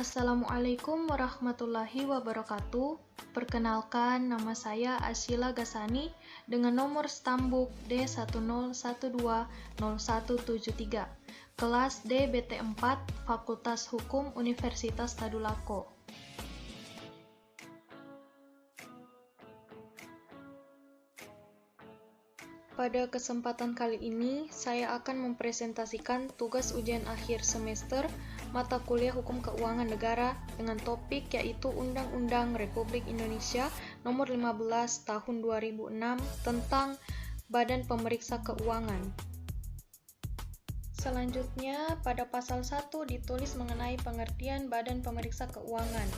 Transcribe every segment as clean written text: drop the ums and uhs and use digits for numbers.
Assalamualaikum warahmatullahi wabarakatuh. Perkenalkan, nama saya Asyila Gasani dengan nomor stambuk D10120173, kelas DBT4, Fakultas Hukum Universitas Tadulako. Pada kesempatan kali ini, saya akan mempresentasikan tugas ujian akhir semester mata kuliah Hukum Keuangan Negara dengan topik yaitu Undang-Undang Republik Indonesia Nomor 15 Tahun 2006 tentang Badan Pemeriksa Keuangan. Selanjutnya, pada pasal 1 ditulis mengenai pengertian Badan Pemeriksa Keuangan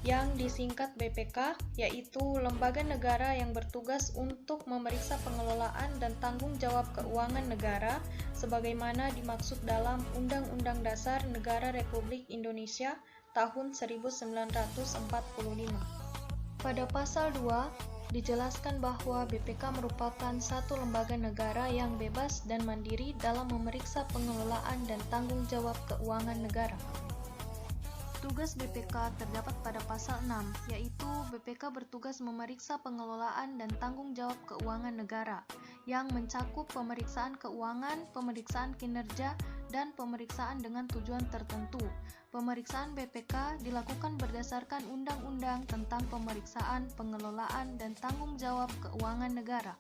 yang disingkat BPK, yaitu lembaga negara yang bertugas untuk memeriksa pengelolaan dan tanggung jawab keuangan negara sebagaimana dimaksud dalam Undang-Undang Dasar Negara Republik Indonesia tahun 1945. Pada pasal 2 dijelaskan bahwa BPK merupakan satu lembaga negara yang bebas dan mandiri dalam memeriksa pengelolaan dan tanggung jawab keuangan negara. Tugas BPK terdapat pada pasal 6, yaitu BPK bertugas memeriksa pengelolaan dan tanggung jawab keuangan negara, yang mencakup pemeriksaan keuangan, pemeriksaan kinerja, dan pemeriksaan dengan tujuan tertentu. Pemeriksaan BPK dilakukan berdasarkan Undang-Undang tentang Pemeriksaan, Pengelolaan, dan Tanggung Jawab Keuangan Negara.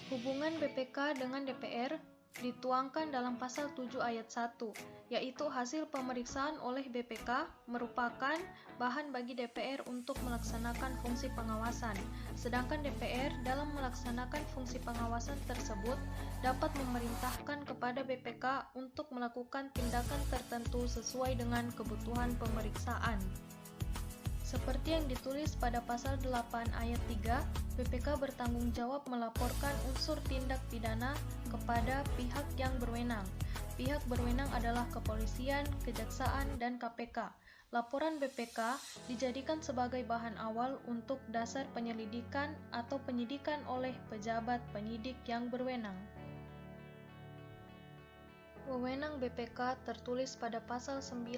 Hubungan BPK dengan DPR dituangkan dalam pasal 7 ayat 1, yaitu hasil pemeriksaan oleh BPK merupakan bahan bagi DPR untuk melaksanakan fungsi pengawasan, sedangkan DPR dalam melaksanakan fungsi pengawasan tersebut dapat memerintahkan kepada BPK untuk melakukan tindakan tertentu sesuai dengan kebutuhan pemeriksaan. Seperti yang ditulis pada pasal 8 ayat 3, BPK bertanggung jawab melaporkan unsur tindak pidana kepada pihak yang berwenang. Pihak berwenang adalah kepolisian, kejaksaan, dan KPK. Laporan BPK dijadikan sebagai bahan awal untuk dasar penyelidikan atau penyidikan oleh pejabat penyidik yang berwenang. Wewenang BPK tertulis pada pasal 9,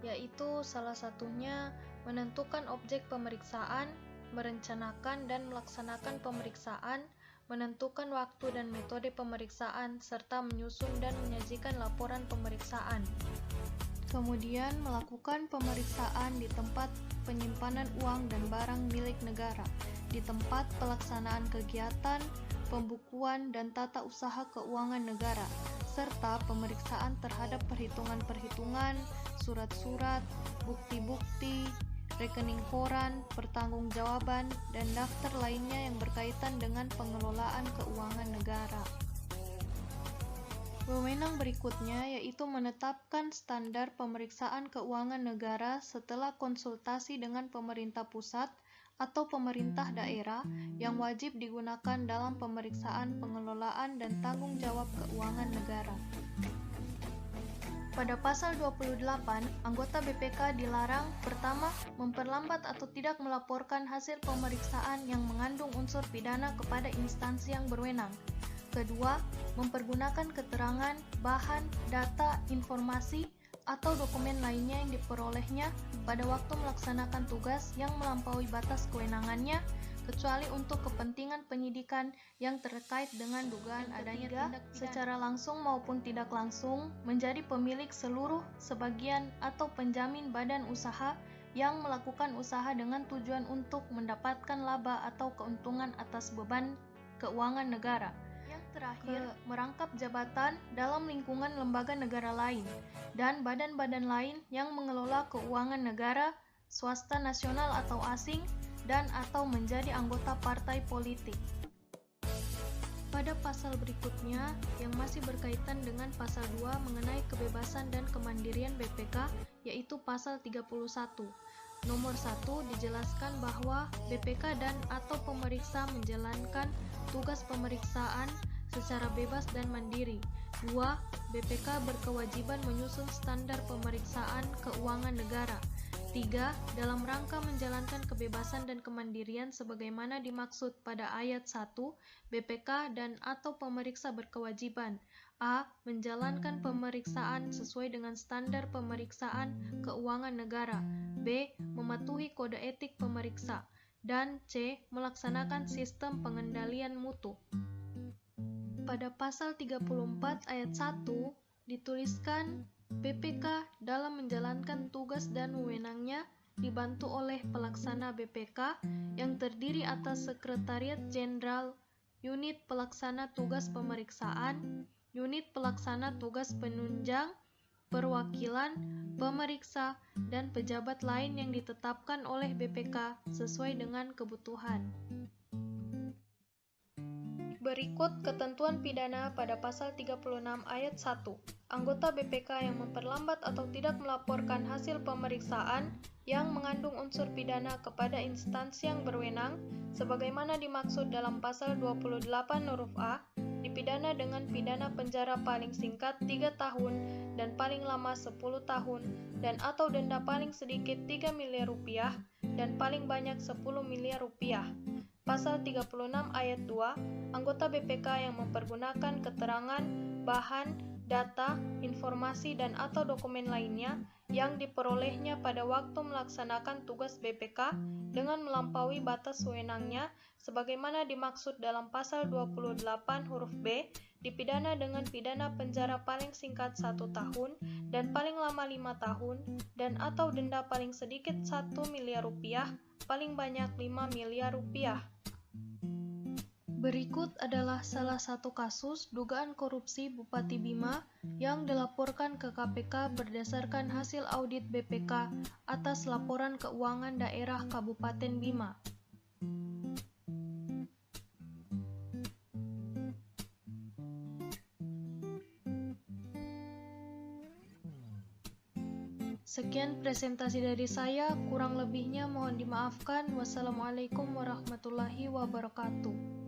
yaitu salah satunya menentukan objek pemeriksaan, merencanakan dan melaksanakan pemeriksaan, menentukan waktu dan metode pemeriksaan, serta menyusun dan menyajikan laporan pemeriksaan. Kemudian melakukan pemeriksaan di tempat penyimpanan uang dan barang milik negara, di tempat pelaksanaan kegiatan, pembukuan dan tata usaha keuangan negara, serta pemeriksaan terhadap perhitungan-perhitungan, surat-surat, bukti-bukti, rekening koran, pertanggungjawaban, dan daftar lainnya yang berkaitan dengan pengelolaan keuangan negara. Wewenang berikutnya yaitu menetapkan standar pemeriksaan keuangan negara setelah konsultasi dengan pemerintah pusat atau pemerintah daerah yang wajib digunakan dalam pemeriksaan pengelolaan dan tanggung jawab keuangan negara. Pada pasal 28, anggota BPK dilarang pertama, memperlambat atau tidak melaporkan hasil pemeriksaan yang mengandung unsur pidana kepada instansi yang berwenang. Kedua, mempergunakan keterangan, bahan, data, informasi, atau dokumen lainnya yang diperolehnya pada waktu melaksanakan tugas yang melampaui batas kewenangannya, kecuali untuk kepentingan penyidikan yang terkait dengan dugaan adanya tindak pidana secara langsung maupun tidak langsung, menjadi pemilik seluruh, sebagian, atau penjamin badan usaha yang melakukan usaha dengan tujuan untuk mendapatkan laba atau keuntungan atas beban keuangan negara. Yang terakhir, merangkap jabatan dalam lingkungan lembaga negara lain dan badan-badan lain yang mengelola keuangan negara, swasta nasional atau asing, dan atau menjadi anggota partai politik. Pada pasal berikutnya, yang masih berkaitan dengan pasal 2 mengenai kebebasan dan kemandirian BPK, yaitu pasal 31. Nomor 1 dijelaskan bahwa BPK dan atau pemeriksa menjalankan tugas pemeriksaan secara bebas dan mandiri. 2. BPK berkewajiban menyusun standar pemeriksaan keuangan negara. 3. Dalam rangka menjalankan kebebasan dan kemandirian sebagaimana dimaksud pada ayat 1, BPK dan atau pemeriksa berkewajiban A. Menjalankan pemeriksaan sesuai dengan standar pemeriksaan keuangan negara. B. Mematuhi kode etik pemeriksa. Dan C. Melaksanakan sistem pengendalian mutu. Pada pasal 34 ayat 1 dituliskan BPK dalam menjalankan tugas dan wewenangnya dibantu oleh pelaksana BPK yang terdiri atas Sekretariat Jenderal, Unit Pelaksana Tugas Pemeriksaan, Unit Pelaksana Tugas Penunjang, Perwakilan, pemeriksa, dan pejabat lain yang ditetapkan oleh BPK sesuai dengan kebutuhan. Berikut ketentuan pidana pada pasal 36 ayat 1. Anggota BPK yang memperlambat atau tidak melaporkan hasil pemeriksaan yang mengandung unsur pidana kepada instansi yang berwenang sebagaimana dimaksud dalam pasal 28 huruf A dipidana dengan pidana penjara paling singkat 3 tahun dan paling lama 10 tahun dan atau denda paling sedikit 3 miliar rupiah dan paling banyak 10 miliar rupiah. Pasal 36 ayat 2, anggota BPK yang mempergunakan keterangan, bahan, data, informasi dan atau dokumen lainnya yang diperolehnya pada waktu melaksanakan tugas BPK dengan melampaui batas wewenangnya sebagaimana dimaksud dalam pasal 28 huruf B dipidana dengan pidana penjara paling singkat 1 tahun dan paling lama 5 tahun dan atau denda paling sedikit 1 miliar rupiah, paling banyak 5 miliar rupiah. Berikut adalah salah satu kasus dugaan korupsi Bupati Bima yang dilaporkan ke KPK berdasarkan hasil audit BPK atas laporan keuangan daerah Kabupaten Bima. Sekian presentasi dari saya, kurang lebihnya mohon dimaafkan. Wassalamualaikum warahmatullahi wabarakatuh.